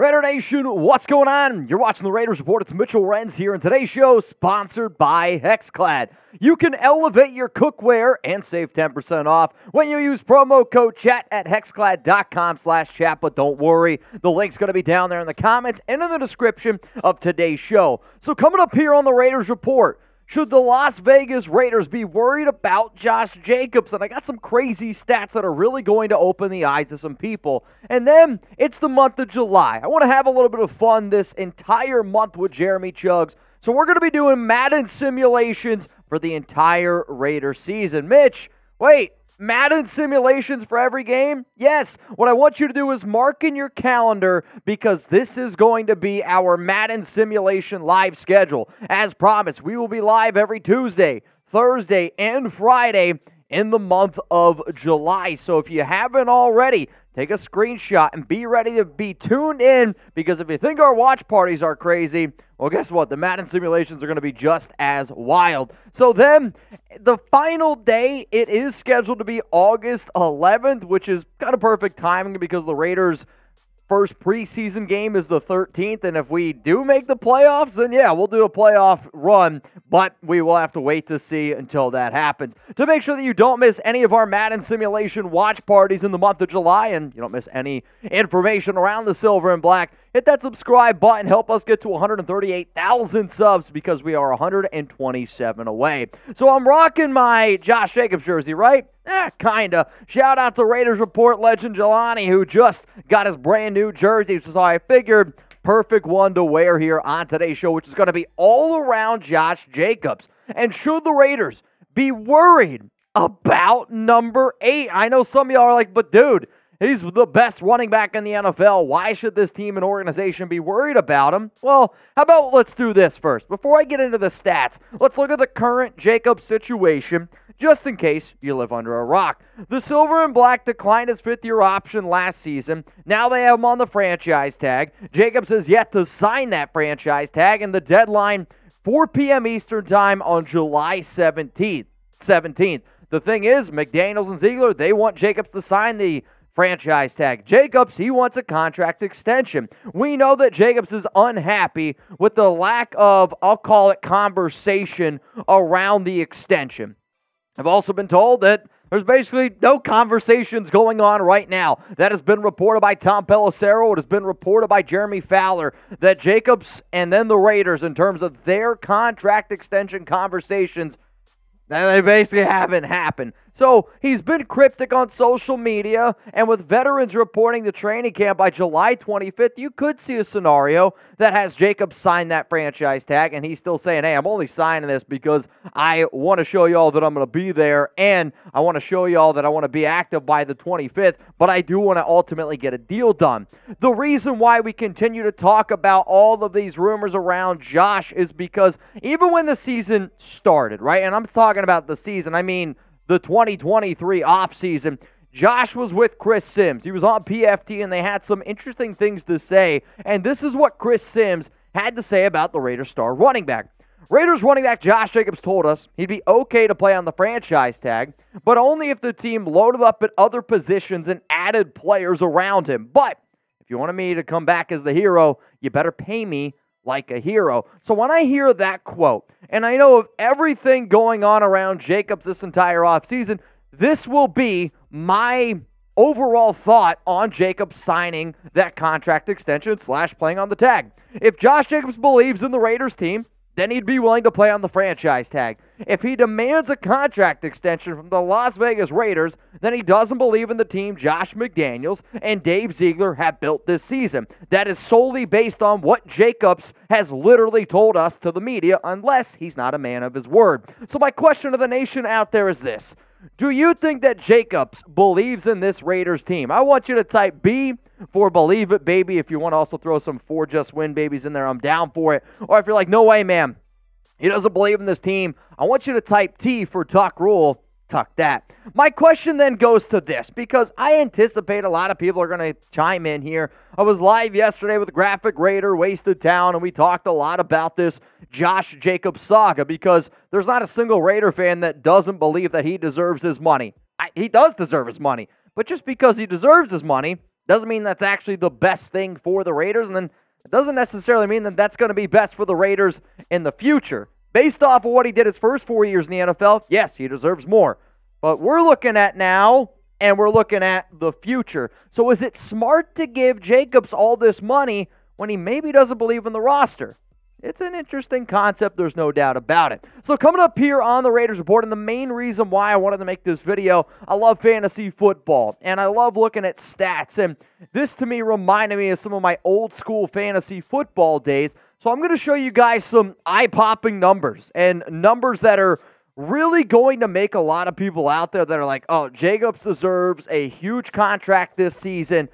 Raider Nation, what's going on? You're watching the Raiders Report. It's Mitchell Renz here, and today's show sponsored by Hexclad. You can elevate your cookware and save 10% off when you use promo code CHAT at hexclad.com/chat, but don't worry, the link's going to be down there in the comments and in the description of today's show. So coming up here on the Raiders Report, should the Las Vegas Raiders be worried about Josh Jacobs? And I got some crazy stats that are really going to open the eyes of some people. And then it's the month of July. I want to have a little bit of fun this entire month with Jeremy Chuggs. So we're going to be doing Madden simulations for the entire Raider season. Mitch, wait. Madden simulations for every game? Yes. What I want you to do is mark in your calendar because this is going to be our Madden simulation live schedule. As promised, we will be live every Tuesday, Thursday, and Friday in the month of July. So if you haven't already, take a screenshot and be ready to be tuned in because if you think our watch parties are crazy, well, guess what? The Madden simulations are going to be just as wild. So then, the final day, it is scheduled to be August 11th, which is kind of perfect timing because the Raiders' first preseason game is the 13th, and if we do make the playoffs, then yeah, we'll do a playoff run, but we will have to wait to see until that happens. To make sure that you don't miss any of our Madden simulation watch parties in the month of July, and you don't miss any information around the silver and black, hit that subscribe button. Help us get to 138,000 subs because we are 127 away. So I'm rocking my Josh Jacobs jersey, right? Kinda. Shout out to Raiders Report legend Jelani, who just got his brand new jersey. So I figured perfect one to wear here on today's show, which is going to be all around Josh Jacobs. And should the Raiders be worried about number 8? I know some of y'all are like, but dude, he's the best running back in the NFL. Why should this team and organization be worried about him? Well, how about let's do this first. Before I get into the stats, let's look at the current Jacobs situation, just in case you live under a rock. The Silver and Black declined his fifth-year option last season. Now they have him on the franchise tag. Jacobs has yet to sign that franchise tag, and the deadline, 4 p.m. Eastern Time on July 17th. The thing is, McDaniels and Ziegler, they want Jacobs to sign the franchise tag. Jacobs, he wants a contract extension. We know that Jacobs is unhappy with the lack of, I'll call it, conversation around the extension. I've also been told that there's basically no conversations going on right now. That has been reported by Tom Pelissero. It has been reported by Jeremy Fowler that Jacobs and then the Raiders, in terms of their contract extension conversations, they basically haven't happened. So he's been cryptic on social media, and with veterans reporting to training camp by July 25th, you could see a scenario that has Jacobs sign that franchise tag, and he's still saying, hey, I'm only signing this because I want to show y'all that I'm going to be there, and I want to show y'all that I want to be active by the 25th, but I do want to ultimately get a deal done. The reason why we continue to talk about all of these rumors around Josh is because even when the season started, right, and I'm talking about the season, I mean the 2023 offseason, Josh was with Chris Sims. He was on PFT, and they had some interesting things to say, and this is what Chris Sims had to say about the Raiders star running back. Raiders running back Josh Jacobs told us he'd be okay to play on the franchise tag, but only if the team loaded up at other positions and added players around him. But if you wanted me to come back as the hero, you better pay me like a hero. So when I hear that quote, and I know of everything going on around Jacobs this entire offseason, this will be my overall thought on Jacobs signing that contract extension / playing on the tag. If Josh Jacobs believes in the Raiders team, then he'd be willing to play on the franchise tag. If he demands a contract extension from the Las Vegas Raiders, then he doesn't believe in the team Josh McDaniels and Dave Ziegler have built this season. That is solely based on what Jacobs has literally told us to the media, unless he's not a man of his word. So my question to the nation out there is this. Do you think that Jacobs believes in this Raiders team? I want you to type B for believe it, baby. If you want to also throw some for just win babies in there, I'm down for it. Or if you're like, no way, man, he doesn't believe in this team, I want you to type T for tuck rule. Tuck that. My question then goes to this, because I anticipate a lot of people are going to chime in here. I was live yesterday with Graphic Raider, Wasted Town, and we talked a lot about this Josh Jacobs saga, because there's not a single Raider fan that doesn't believe that he deserves his money. He does deserve his money, but just because he deserves his money Doesn't mean that's actually the best thing for the Raiders, and then it doesn't necessarily mean that that's going to be best for the Raiders in the future. Based off of what he did his first 4 years in the NFL, yes, he deserves more. But we're looking at now, and we're looking at the future. So is it smart to give Jacobs all this money when he maybe doesn't believe in the roster? It's an interesting concept, there's no doubt about it. So coming up here on the Raiders Report, and the main reason why I wanted to make this video, I love fantasy football, and I love looking at stats, and this to me reminded me of some of my old school fantasy football days. So I'm going to show you guys some eye-popping numbers, and numbers that are really going to make a lot of people out there that are like, oh, Jacobs deserves a huge contract this season.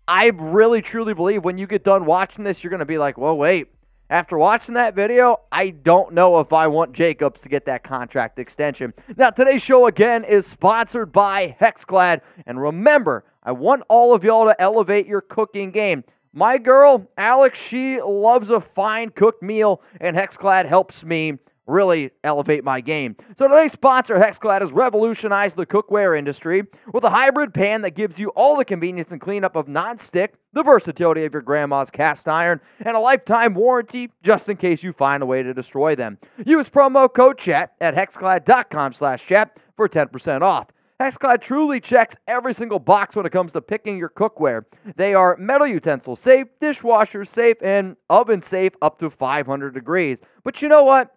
I really, truly believe when you get done watching this, you're going to be like, well, wait. After watching that video, I don't know if I want Jacobs to get that contract extension. Now, today's show, again, is sponsored by Hexclad. And remember, I want all of y'all to elevate your cooking game. My girl, Alex, she loves a fine cooked meal, and Hexclad helps me really elevate my game. So today's sponsor, Hexclad, has revolutionized the cookware industry with a hybrid pan that gives you all the convenience and cleanup of non-stick, the versatility of your grandma's cast iron, and a lifetime warranty just in case you find a way to destroy them. Use promo code CHAT at hexclad.com/chat for 10% off. Hexclad truly checks every single box when it comes to picking your cookware. They are metal utensils safe, dishwasher safe, and oven safe up to 500 degrees. But you know what?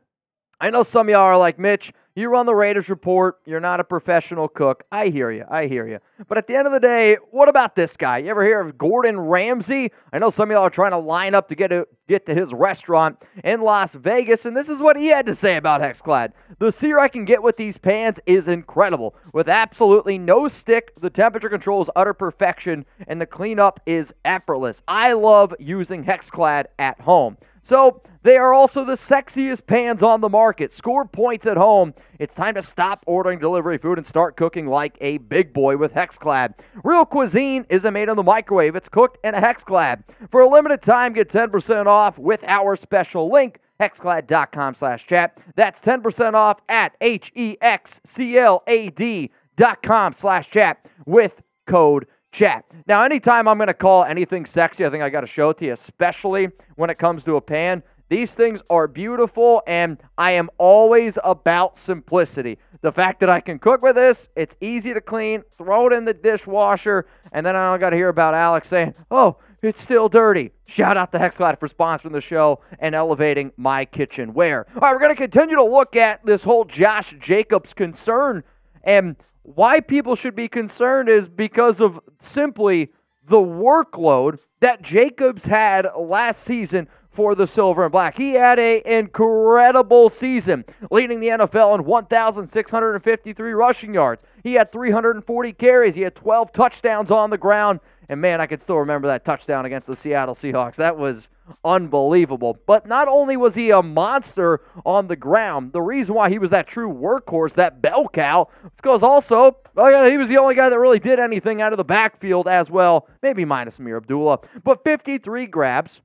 I know some of y'all are like, Mitch, you run the Raiders Report. You're not a professional cook. I hear you. I hear you. But at the end of the day, what about this guy? You ever hear of Gordon Ramsay? I know some of y'all are trying to line up to get to his restaurant in Las Vegas, and this is what he had to say about Hexclad. The sear I can get with these pans is incredible. With absolutely no stick, the temperature control is utter perfection, and the cleanup is effortless. I love using Hexclad at home. So they are also the sexiest pans on the market. Score points at home. It's time to stop ordering delivery food and start cooking like a big boy with Hexclad. Real cuisine isn't made in the microwave. It's cooked in a Hexclad. For a limited time, get 10% off with our special link, hexclad.com/chat. That's 10% off at hexclad.com/chat with code chat. Now, anytime I'm going to call anything sexy, I think I got to show it to you, especially when it comes to a pan. These things are beautiful, and I am always about simplicity. The fact that I can cook with this, it's easy to clean, throw it in the dishwasher, and then I don't got to hear about Alex saying, oh, it's still dirty. Shout out to Hexclad for sponsoring the show and elevating my kitchenware. All right, we're going to continue to look at this whole Josh Jacobs concern, and why people should be concerned is because of simply the workload that Jacobs had last season for the Silver and Black. He had an incredible season, leading the NFL in 1,653 rushing yards. He had 340 carries. He had 12 touchdowns on the ground. And man, I can still remember that touchdown against the Seattle Seahawks. That was unbelievable. But not only was he a monster on the ground, the reason why he was that true workhorse, that bell cow, is because also, oh yeah, he was the only guy that really did anything out of the backfield as well, maybe minus Amir Abdullah. But 53 grabs,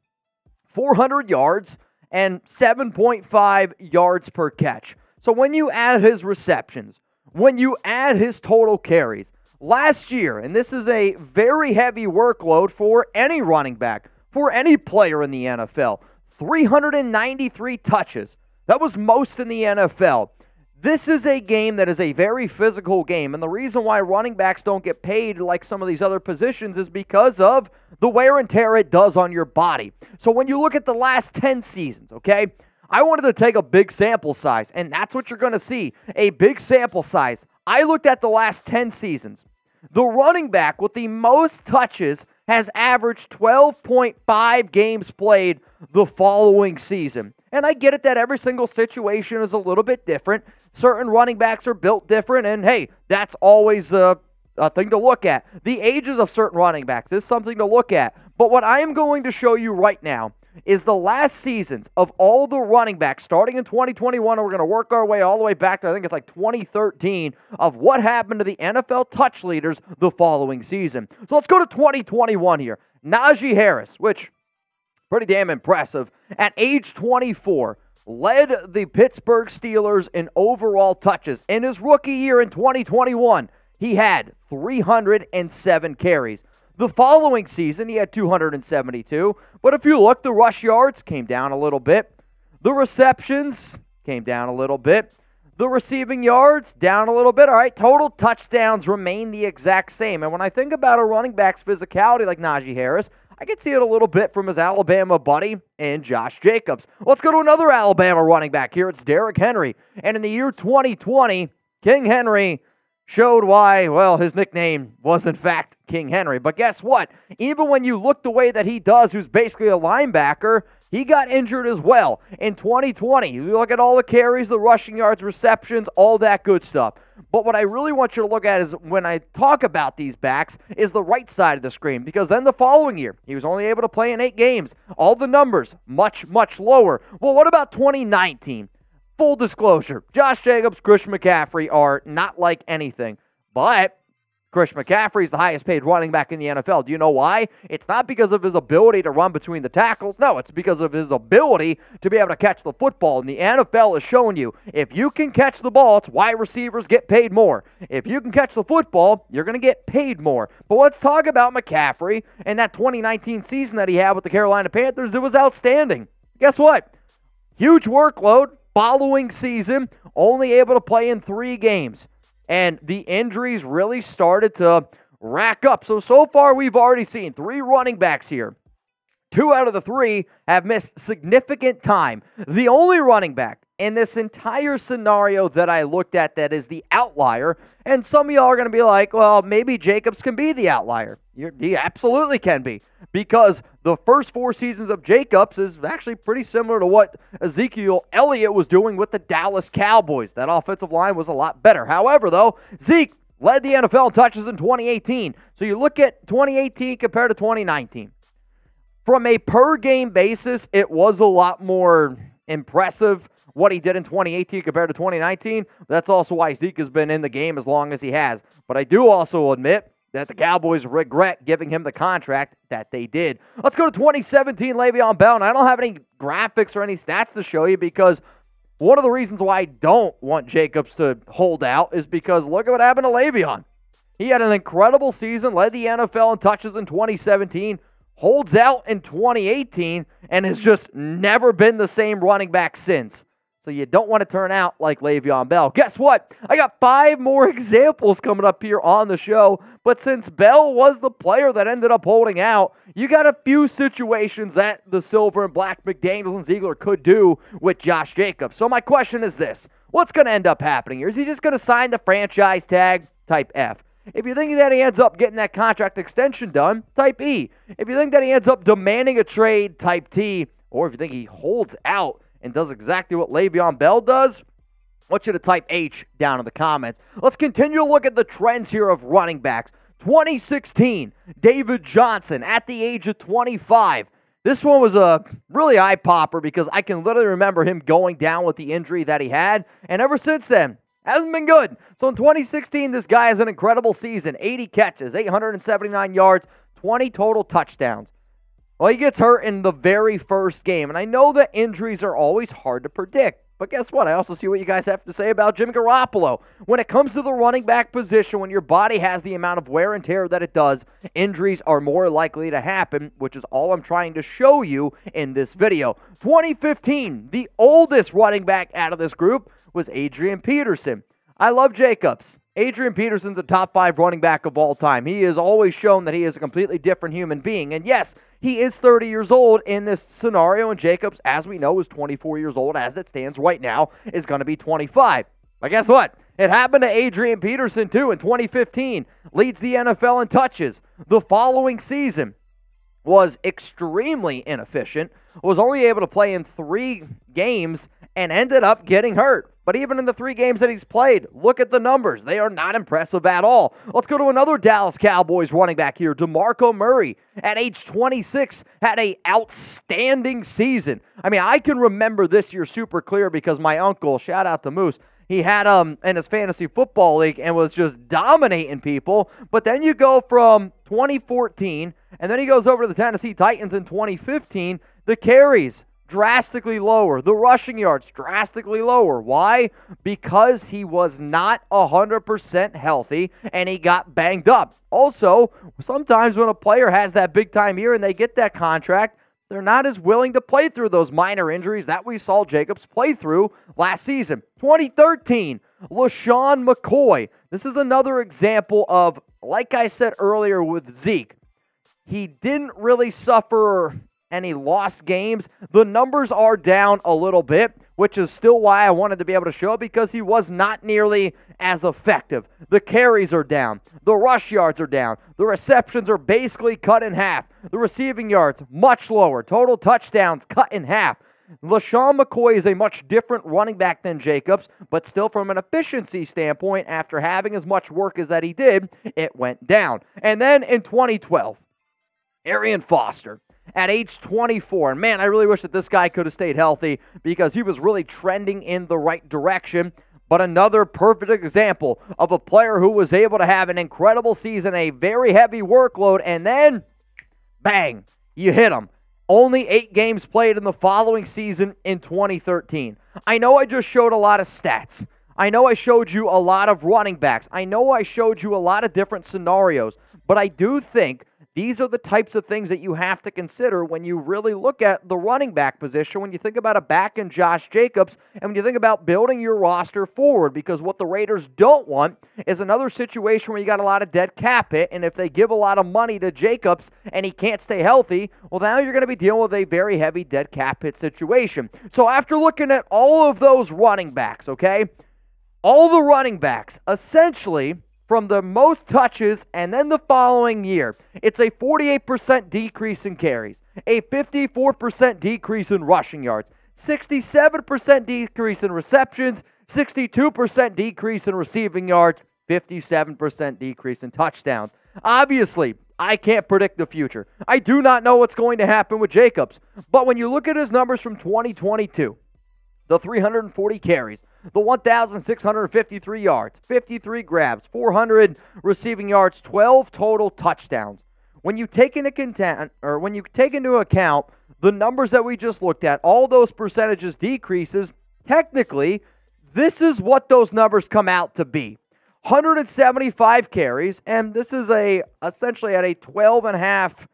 400 yards, and 7.5 yards per catch. So when you add his receptions, when you add his total carries, last year, and this is a very heavy workload for any running back, for any player in the NFL, 393 touches. That was most in the NFL. This is a game that is a very physical game, and the reason why running backs don't get paid like some of these other positions is because of the wear and tear it does on your body. So when you look at the last 10 seasons, okay, I wanted to take a big sample size, and that's what you're going to see, a big sample size. I looked at the last 10 seasons. The running back with the most touches has averaged 12.5 games played the following season. And I get it that every single situation is a little bit different. Certain running backs are built different, and hey, that's always a thing to look at. The ages of certain running backs is something to look at. But what I am going to show you right now is the last seasons of all the running backs starting in 2021, and we're going to work our way all the way back to, I think it's like 2013, of what happened to the NFL touch leaders the following season. So let's go to 2021 here. Najee Harris, which pretty damn impressive, at age 24, led the Pittsburgh Steelers in overall touches. In his rookie year in 2021, he had 307 carries. The following season, he had 272. But if you look, the rush yards came down a little bit. The receptions came down a little bit. The receiving yards, down a little bit. All right, total touchdowns remain the exact same. And when I think about a running back's physicality like Najee Harris, I can see it a little bit from his Alabama buddy and Josh Jacobs. Let's go to another Alabama running back here. It's Derrick Henry. And in the year 2020, King Henry showed why, well, his nickname was in fact King Henry. But guess what? Even when you look the way that he does, who's basically a linebacker, he got injured as well. In 2020, you look at all the carries, the rushing yards, receptions, all that good stuff. But what I really want you to look at is when I talk about these backs is the right side of the screen, because then the following year, he was only able to play in 8 games. All the numbers, much, much lower. Well, what about 2019? Full disclosure, Josh Jacobs, Christian McCaffrey are not like anything, but Christian McCaffrey is the highest paid running back in the NFL. Do you know why? It's not because of his ability to run between the tackles. No, it's because of his ability to be able to catch the football. And the NFL is showing you, if you can catch the ball, it's why receivers get paid more. If you can catch the football, you're going to get paid more. But let's talk about McCaffrey and that 2019 season that he had with the Carolina Panthers. It was outstanding. Guess what? Huge workload. Following season, only able to play in 3 games. And the injuries really started to rack up. So far we've already seen 3 running backs here. 2 out of the 3 have missed significant time. The only running back in this entire scenario that I looked at that is the outlier, and some of y'all are going to be like, well, maybe Jacobs can be the outlier. He absolutely can be, because the first 4 seasons of Jacobs is actually pretty similar to what Ezekiel Elliott was doing with the Dallas Cowboys. That offensive line was a lot better. However, though, Zeke led the NFL in touches in 2018. So you look at 2018 compared to 2019. From a per-game basis, it was a lot more impressive what he did in 2018 compared to 2019. That's also why Zeke has been in the game as long as he has. But I do also admit that the Cowboys regret giving him the contract that they did. Let's go to 2017 Le'Veon Bell. And I don't have any graphics or any stats to show you, because one of the reasons why I don't want Jacobs to hold out is because look at what happened to Le'Veon. He had an incredible season, led the NFL in touches in 2017, holds out in 2018, and has just never been the same running back since. So you don't want to turn out like Le'Veon Bell. Guess what? I got 5 more examples coming up here on the show. But since Bell was the player that ended up holding out, you got a few situations that the Silver and Black McDaniels and Ziegler could do with Josh Jacobs. So my question is this. What's going to end up happening here? Is he just going to sign the franchise tag? Type F. If you think that he ends up getting that contract extension done, type E. If you think that he ends up demanding a trade, type T. Or if you think he holds out and does exactly what Le'Veon Bell does, I want you to type H down in the comments. Let's continue to look at the trends here of running backs. 2016, David Johnson at the age of 25. This one was a really eye-popper because I can literally remember him going down with the injury that he had, and ever since then, hasn't been good. So in 2016, this guy has an incredible season. 80 catches, 879 yards, 20 total touchdowns. Well, he gets hurt in the very first game, and I know that injuries are always hard to predict. But guess what? I also see what you guys have to say about Jimmy Garoppolo. When it comes to the running back position, when your body has the amount of wear and tear that it does, injuries are more likely to happen, which is all I'm trying to show you in this video. 2015, the oldest running back out of this group was Adrian Peterson. I love Jacobs. Adrian Peterson's a top 5 running back of all time. He has always shown that he is a completely different human being. And yes, he is 30 years old in this scenario, and Jacobs, as we know, is 24 years old. As it stands right now, is going to be 25. But guess what? It happened to Adrian Peterson, too, in 2015. Leads the NFL in touches. The following season was extremely inefficient, was only able to play in 3 games, and ended up getting hurt. But even in the 3 games that he's played, look at the numbers. They are not impressive at all. Let's go to another Dallas Cowboys running back here. DeMarco Murray, at age 26, had an outstanding season. I mean, I can remember this year super clear because my uncle, shout out to Moose, he had in his fantasy football league and was just dominating people. But then you go from 2014, and then he goes over to the Tennessee Titans in 2015. The carries drastically lower. The rushing yards, drastically lower. Why? Because he was not 100% healthy and he got banged up. Also, sometimes when a player has that big-time year and they get that contract, they're not as willing to play through those minor injuries that we saw Jacobs play through last season. 2013, LeSean McCoy. This is another example of, like I said earlier with Zeke, he didn't really suffer any lost games. The numbers are down a little bit, which is still why I wanted to be able to show it, because he was not nearly as effective. The carries are down. The rush yards are down. The receptions are basically cut in half. The receiving yards, much lower. Total touchdowns cut in half. LeSean McCoy is a much different running back than Jacobs, but still from an efficiency standpoint, after having as much work as that he did, it went down. And then in 2012, Arian Foster, at age 24. And man, I really wish that this guy could have stayed healthy because he was really trending in the right direction. But another perfect example of a player who was able to have an incredible season, a very heavy workload, and then, bang, you hit him. Only 8 games played in the following season in 2013. I know I just showed a lot of stats. I know I showed you a lot of running backs. I know I showed you a lot of different scenarios. But I do think these are the types of things that you have to consider when you really look at the running back position, when you think about a back in Josh Jacobs, and when you think about building your roster forward, because what the Raiders don't want is another situation where you got a lot of dead cap hit, and if they give a lot of money to Jacobs and he can't stay healthy, well, now you're going to be dealing with a very heavy dead cap hit situation. So after looking at all of those running backs, okay, all the running backs, essentially, from the most touches and then the following year, it's a 48% decrease in carries, a 54% decrease in rushing yards, 67% decrease in receptions, 62% decrease in receiving yards, 57% decrease in touchdowns. Obviously, I can't predict the future. I do not know what's going to happen with Jacobs. But when you look at his numbers from 2022, the 340 carries, the 1,653 yards, 53 grabs, 400 receiving yards, 12 total touchdowns. When you take into account the numbers that we just looked at, all those percentages decreases, technically, this is what those numbers come out to be. 175 carries, and this is essentially at a 12.5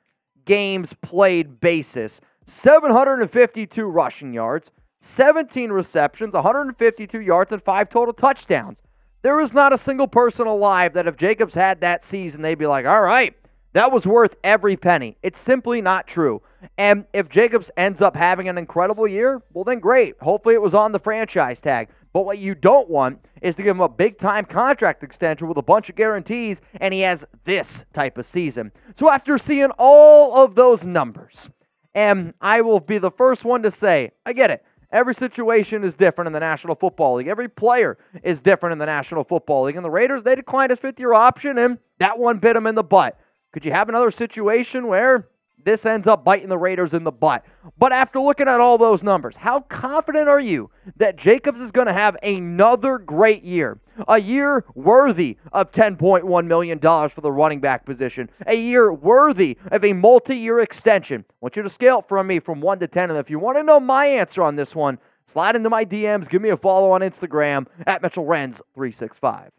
games played basis. 752 rushing yards, 17 receptions, 152 yards, and 5 total touchdowns. There is not a single person alive that if Jacobs had that season, they'd be like, all right, that was worth every penny. It's simply not true. And if Jacobs ends up having an incredible year, well then great. Hopefully it was on the franchise tag. But what you don't want is to give him a big-time contract extension with a bunch of guarantees, and he has this type of season. So after seeing all of those numbers, and I will be the first one to say, I get it. Every situation is different in the National Football League. Every player is different in the National Football League. And the Raiders, they declined his 5th-year option, and that one bit him in the butt. Could you have another situation where this ends up biting the Raiders in the butt? But after looking at all those numbers, how confident are you that Jacobs is going to have another great year? A year worthy of $10.1 million for the running back position. A year worthy of a multi-year extension. I want you to scale it from me from 1 to 10. And if you want to know my answer on this one, slide into my DMs. Give me a follow on Instagram at MitchellRenz365.